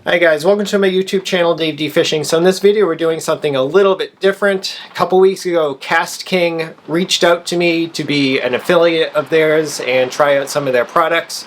Hi guys, welcome to my YouTube channel, Dave D Fishing. So in this video we're doing something a little bit different. A couple weeks ago, KastKing reached out to me to be an affiliate of theirs and try out some of their products.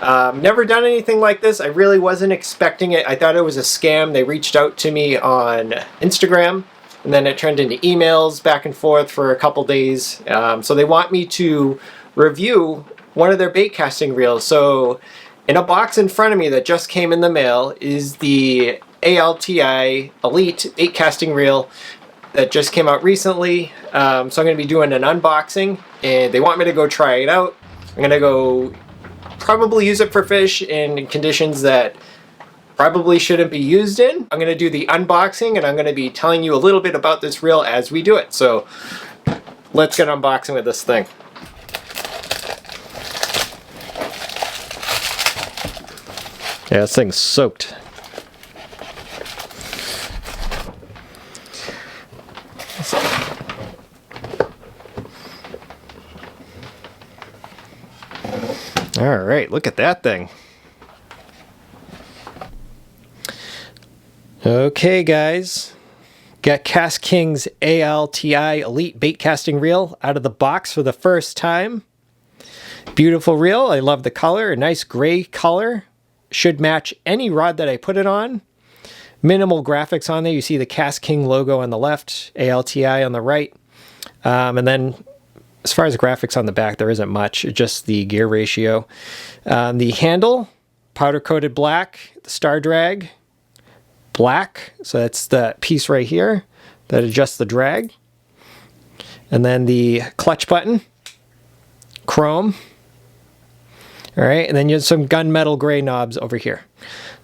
Never done anything like this. I really wasn't expecting it. I thought it was a scam. They reached out to me on Instagram and then it turned into emails back and forth for a couple days. So they want me to review one of their bait casting reels. So in a box in front of me that just came in the mail is the ALTI Elite bait casting reel that just came out recently. So I'm going to be doing an unboxing and they want me to go try it out. I'm going to go probably use it for fish in conditions that probably shouldn't be used in. I'm going to do the unboxing and I'm going to be telling you a little bit about this reel as we do it. So let's get unboxing with this thing. Yeah, this thing's soaked. All right, look at that thing. Okay, guys. Got KastKing's ALTI Elite bait casting reel out of the box for the first time. Beautiful reel. I love the color, a nice gray color. Should match any rod that I put it on. Minimal graphics on there. You see the KastKing logo on the left, ALTI on the right. And then as far as graphics on the back, there isn't much, just the gear ratio. The handle, powder coated black. The star drag, black. So that's the piece right here that adjusts the drag. And then the clutch button, chrome. All right, and then you have some gunmetal gray knobs over here.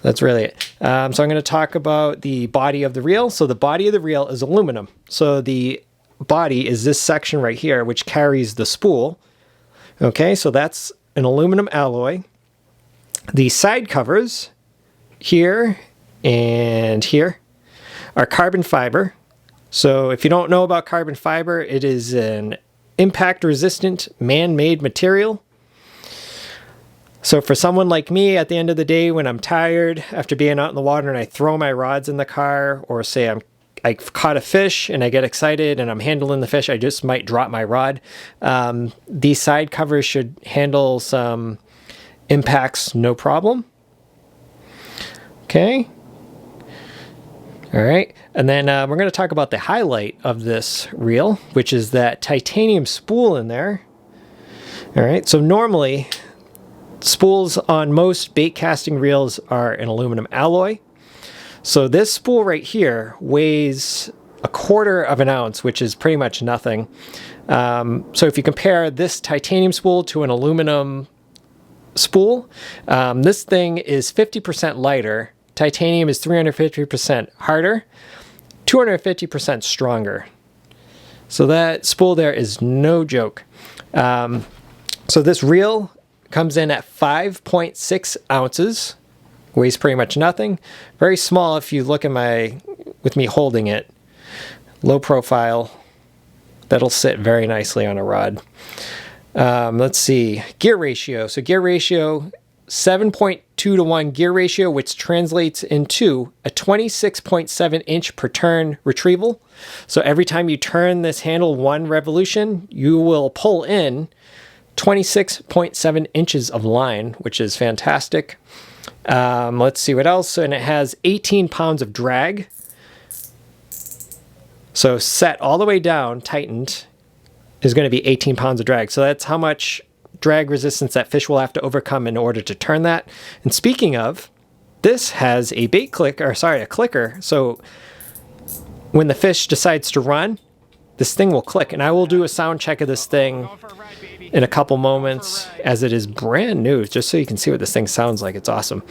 That's really it. So I'm going to talk about the body of the reel. So the body of the reel is aluminum. So the body is this section right here, which carries the spool. Okay, so that's an aluminum alloy. The side covers here and here are carbon fiber. So if you don't know about carbon fiber, it is an impact-resistant man-made material. So for someone like me, at the end of the day, when I'm tired after being out in the water and I throw my rods in the car, or say I've caught a fish and I get excited and I'm handling the fish, I just might drop my rod. These side covers should handle some impacts no problem. Okay. All right. And then we're going to talk about the highlight of this reel, which is that titanium spool in there. All right. So normally spools on most bait casting reels are an aluminum alloy. So this spool right here weighs 1/4 of an ounce, which is pretty much nothing. So if you compare this titanium spool to an aluminum spool, this thing is 50% lighter. Titanium is 350% harder, 250% stronger. So that spool there is no joke. So this reel comes in at 5.6 ounces, weighs pretty much nothing. Very small if you look at with me holding it. Low profile. That'll sit very nicely on a rod. Let's see, gear ratio. So gear ratio, 7.2 to 1 gear ratio, which translates into a 26.7 inch per turn retrieval. So every time you turn this handle 1 revolution, you will pull in 26.7 inches of line, which is fantastic. Let's see what else. And it has 18 pounds of drag. So set all the way down, tightened, is going to be 18 pounds of drag. So that's how much drag resistance that fish will have to overcome in order to turn that. And speaking of, this has a a clicker. So when the fish decides to run, this thing will click. And I will do a sound check of this thing in a couple moments, as it is brand new, just so you can see what this thing sounds like. It's awesome.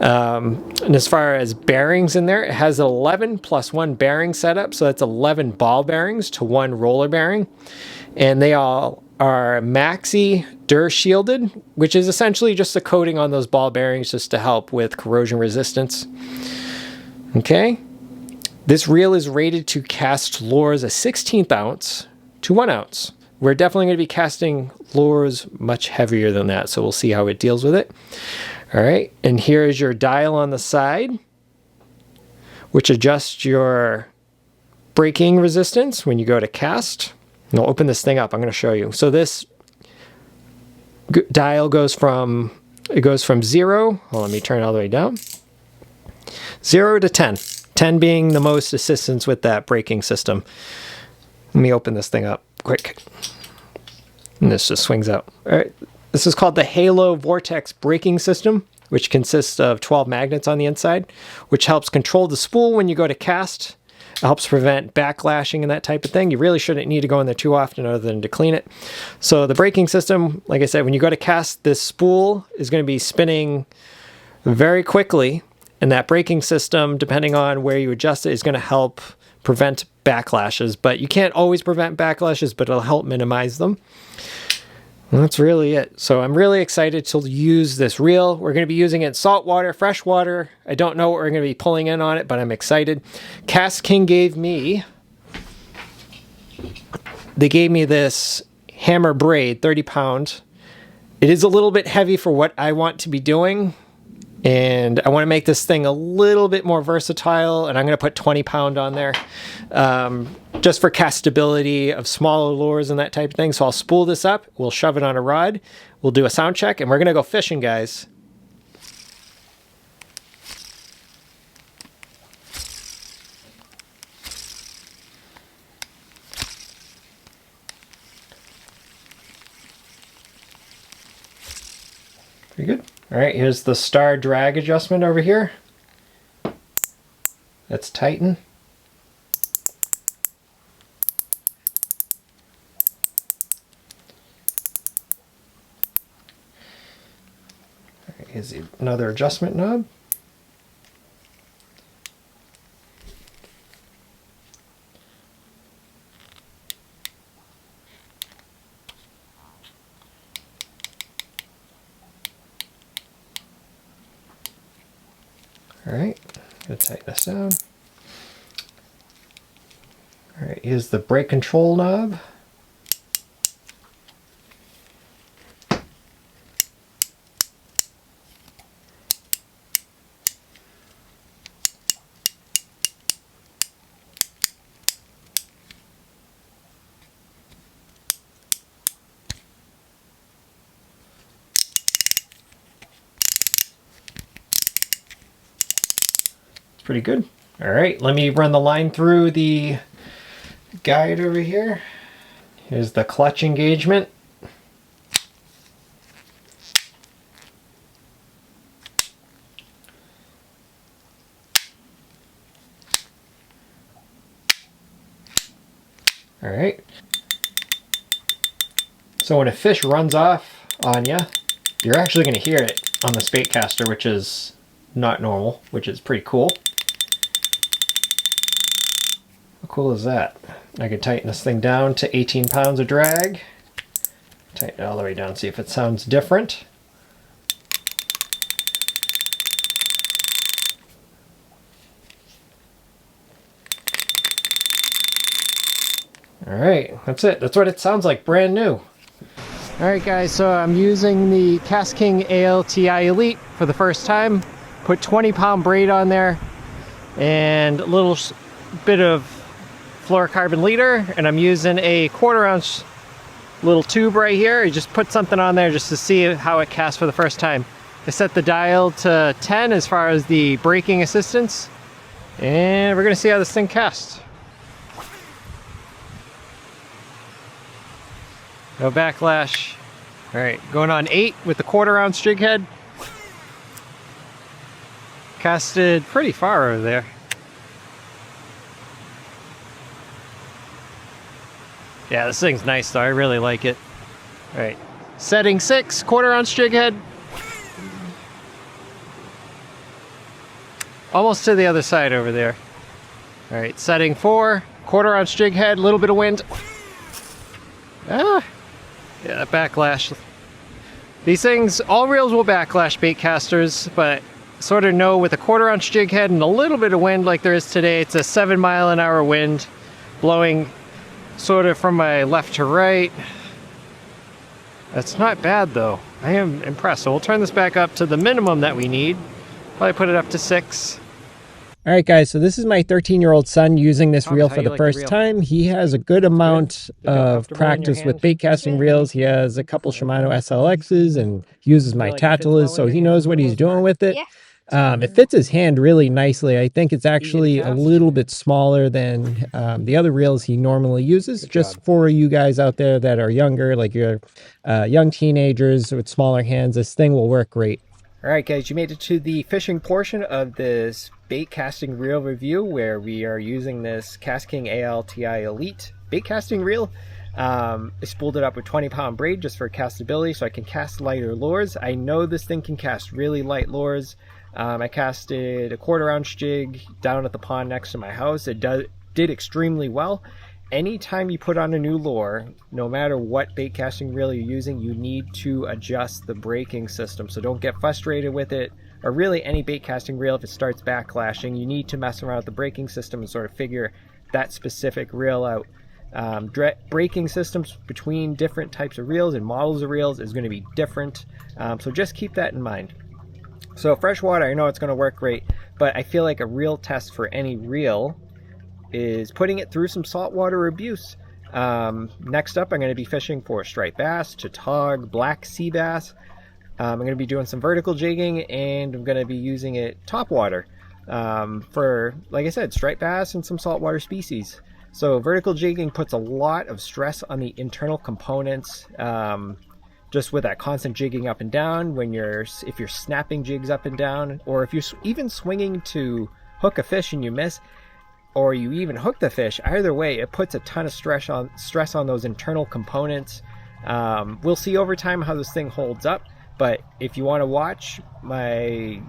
And as far as bearings in there, it has 11 plus 1 bearing setup, so that's 11 ball bearings to 1 roller bearing, and they all are Maxi Dur shielded, which is essentially just a coating on those ball bearings just to help with corrosion resistance. Okay, this reel is rated to cast lures a 1/16 ounce to 1 ounce. We're definitely going to be casting lures much heavier than that, so we'll see how it deals with it. All right, and here is your dial on the side. which adjusts your braking resistance when you go to cast. And I'll open this thing up. I'm going to show you. So this dial goes from 0. Well, let me turn it all the way down. 0 to 10. 10 being the most assistance with that braking system. Let me open this thing up quick. And this just swings out. All right. This is called the Halo Vortex braking system, which consists of 12 magnets on the inside, which helps control the spool when you go to cast. It helps prevent backlashing and that type of thing. You really shouldn't need to go in there too often other than to clean it. So the braking system, like I said, when you go to cast, this spool is going to be spinning very quickly. And that braking system, depending on where you adjust it, is going to help prevent backlashes. But you can't always prevent backlashes, but it'll help minimize them. And that's really it. So I'm really excited to use this reel. We're going to be using it in saltwater, freshwater. I don't know what we're going to be pulling in on it, but I'm excited. KastKing gave me this hammer braid, 30 pound. It is a little bit heavy for what I want to be doing. And I want to make this thing a little bit more versatile, and I'm going to put 20 pound on there just for castability of smaller lures and that type of thing. So I'll spool this up, we'll shove it on a rod, we'll do a sound check, and we're going to go fishing, guys. Pretty good. All right, here's the star drag adjustment over here. Let's tighten. All right, here's another adjustment knob. All right, gonna tighten this down. All right, here's the brake control knob. Pretty good. All right, let me run the line through the guide over here. Here's the clutch engagement. All right. So when a fish runs off on you, you're actually going to hear it on this bait caster, which is not normal, which is pretty cool. How cool is that? I can tighten this thing down to 18 pounds of drag. Tighten it all the way down, see if it sounds different. All right, that's it. That's what it sounds like, brand new. All right, guys, so I'm using the KastKing ALTI Elite for the first time. Put 20-pound braid on there and a little bit of fluorocarbon leader, and I'm using a 1/4 ounce little tube right here. You just put something on there just to see how it casts for the first time. I set the dial to 10 as far as the braking assistance, and we're gonna see how this thing casts. No backlash. All right, going on 8 with the 1/4 ounce jig head. Casted pretty far over there. Yeah, this thing's nice though, I really like it. All right, setting 6, 1/4 ounce jig head. Almost to the other side over there. All right, setting 4, 1/4 ounce jig head, a little bit of wind. Ah, yeah, that backlash. These things, all reels will backlash, bait casters, but sort of know with a 1/4 ounce jig head and a little bit of wind like there is today, it's a 7-mile-an-hour wind blowing sort of from my left to right. That's not bad though. I am impressed. So we'll turn this back up to the minimum that we need. Probably put it up to 6. All right, guys, so this is my 13-year-old son using this reel for the first time. He has a good amount of practice with bait casting reels. He has a couple Shimano SLXs and uses my Tatulas, so he knows what he's doing with it. It fits his hand really nicely. I think it's actually a little bit smaller than the other reels he normally uses. Just for you guys out there that are younger, like you're young teenagers with smaller hands, this thing will work great. All right, guys, you made it to the fishing portion of this bait casting reel review where we are using this KastKing ALTI Elite bait casting reel. I spooled it up with 20-pound braid just for castability so I can cast lighter lures. I know this thing can cast really light lures. I casted a 1/4-ounce jig down at the pond next to my house. It did extremely well. Anytime you put on a new lure, no matter what bait casting reel you're using, you need to adjust the braking system. So don't get frustrated with it, or really any bait casting reel. If it starts backlashing, you need to mess around with the braking system and sort of figure that specific reel out. Braking systems between different types of reels and models of reels is going to be different. So just keep that in mind. So freshwater, I know it's going to work great, but I feel like a real test for any reel is putting it through some saltwater abuse. Next up, I'm going to be fishing for striped bass, tautog, black sea bass. I'm going to be doing some vertical jigging, and I'm going to be using it topwater for, like I said, striped bass and some saltwater species. So vertical jigging puts a lot of stress on the internal components, just with that constant jigging up and down. If you're snapping jigs up and down, or if you're even swinging to hook a fish and you miss, or you even hook the fish, either way, it puts a ton of stress on those internal components. We'll see over time how this thing holds up, but if you want to watch my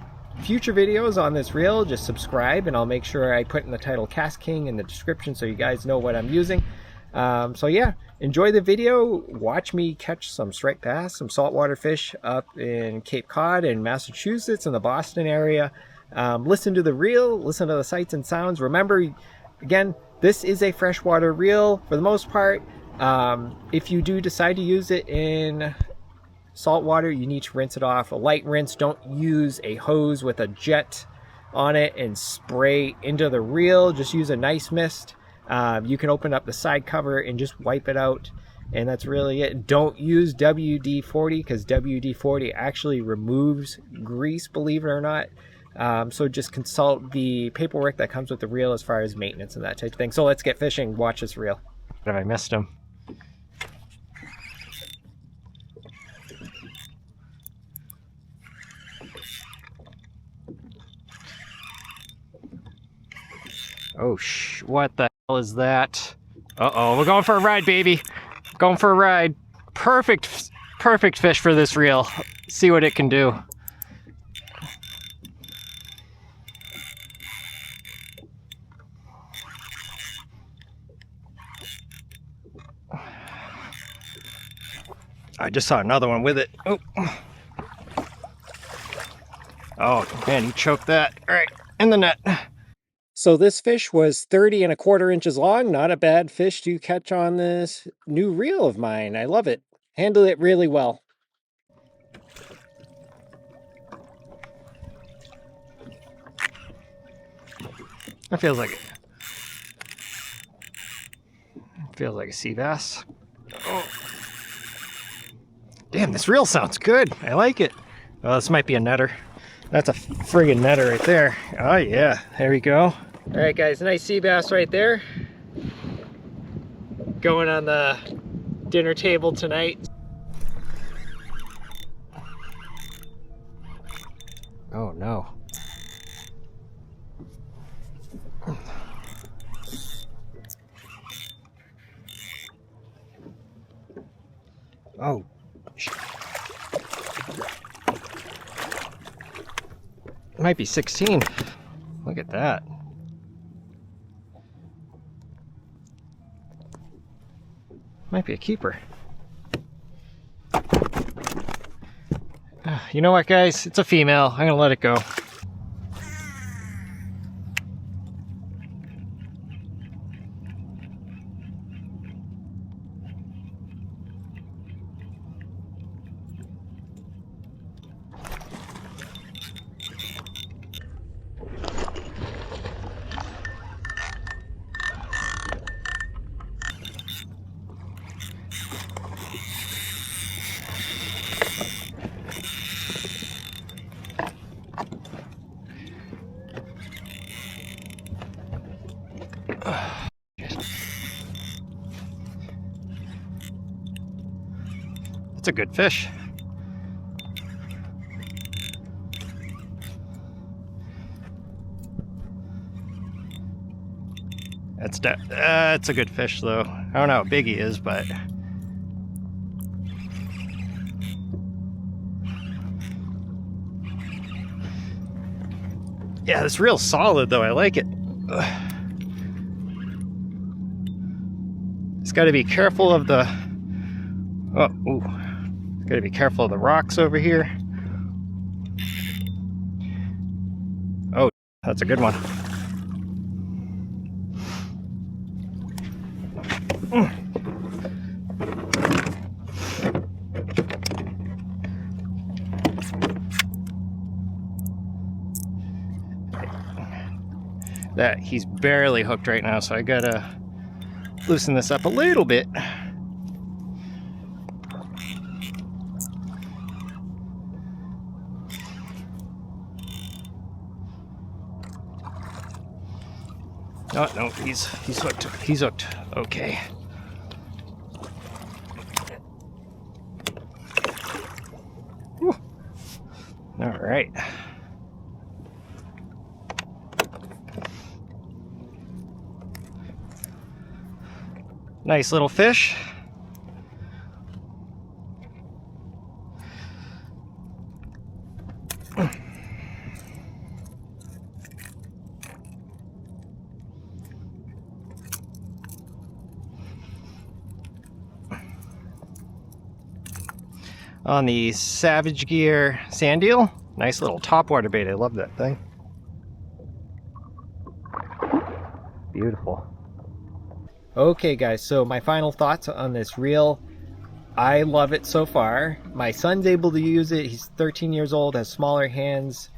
future videos on this reel, just subscribe, and I'll make sure I put in the title KastKing in the description so you guys know what I'm using. So yeah, enjoy the video. Watch me catch some striped bass, some saltwater fish up in Cape Cod and Massachusetts in the Boston area. Listen to the reel, listen to the sights and sounds. Remember, again, this is a freshwater reel for the most part. If you do decide to use it in saltwater, you need to rinse it off. A light rinse. Don't use a hose with a jet on it and spray into the reel. Just use a nice mist. You can open up the side cover and just wipe it out, and that's really it. Don't use WD-40 because WD-40 actually removes grease, believe it or not. So just consult the paperwork that comes with the reel as far as maintenance and that type of thing. So let's get fishing. Watch this reel. What have I missed him? Oh, what the hell is that? Uh-oh, we're going for a ride, baby. Going for a ride. Perfect fish for this reel. See what it can do. I just saw another one with it. Oh man, he choked that. All right, in the net. So this fish was 30 1/4 inches long. Not a bad fish to catch on this new reel of mine. I love it. Handled it really well. That feels like a sea bass. Oh. Damn, this reel sounds good. I like it. Oh, this might be a netter. That's a friggin' netter right there. Oh yeah, there we go. All right guys, nice sea bass right there. Going on the dinner table tonight. Oh no. Oh. Might be 16. Look at that. Might be a keeper. You know what, guys? It's a female. I'm gonna let it go. That's a good fish. It's a good fish though. I don't know how big he is, but yeah, it's real solid though. I like it. It's got to be careful of the got to be careful of the rocks over here. Oh, that's a good one. That he's barely hooked right now, so I gotta loosen this up a little bit. Oh no, he's hooked. He's hooked. Okay. Whew. All right. Nice little fish. On the Savage Gear sand eel. Nice little topwater bait. I love that thing. Beautiful. Okay guys, so my final thoughts on this reel. I love it so far. My son's able to use it. He's 13 years old, has smaller hands.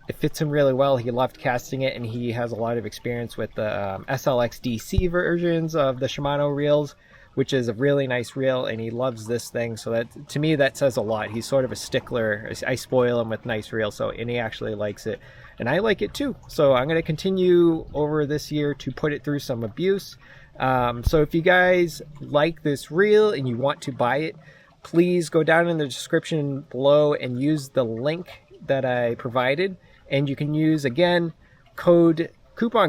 It fits him really well. He loved casting it, and he has a lot of experience with the SLX DC versions of the Shimano reels, which is a really nice reel, and he loves this thing. So that, to me, that says a lot. He's sort of a stickler. I spoil him with nice reels, and he actually likes it. And I like it too. So I'm going to continue over this year to put it through some abuse. So if you guys like this reel and you want to buy it, please go down in the description below and use the link that I provided. And you can use, again, coupon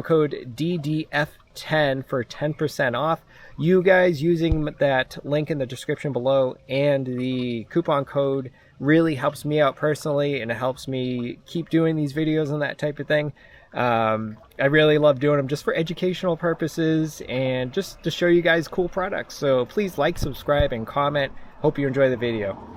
code DDF10 for 10% off. You guys using that link in the description below and the coupon code really helps me out personally, and it helps me keep doing these videos and that type of thing. I really love doing them just for educational purposes and just to show you guys cool products. So please like, subscribe, and comment. Hope you enjoy the video.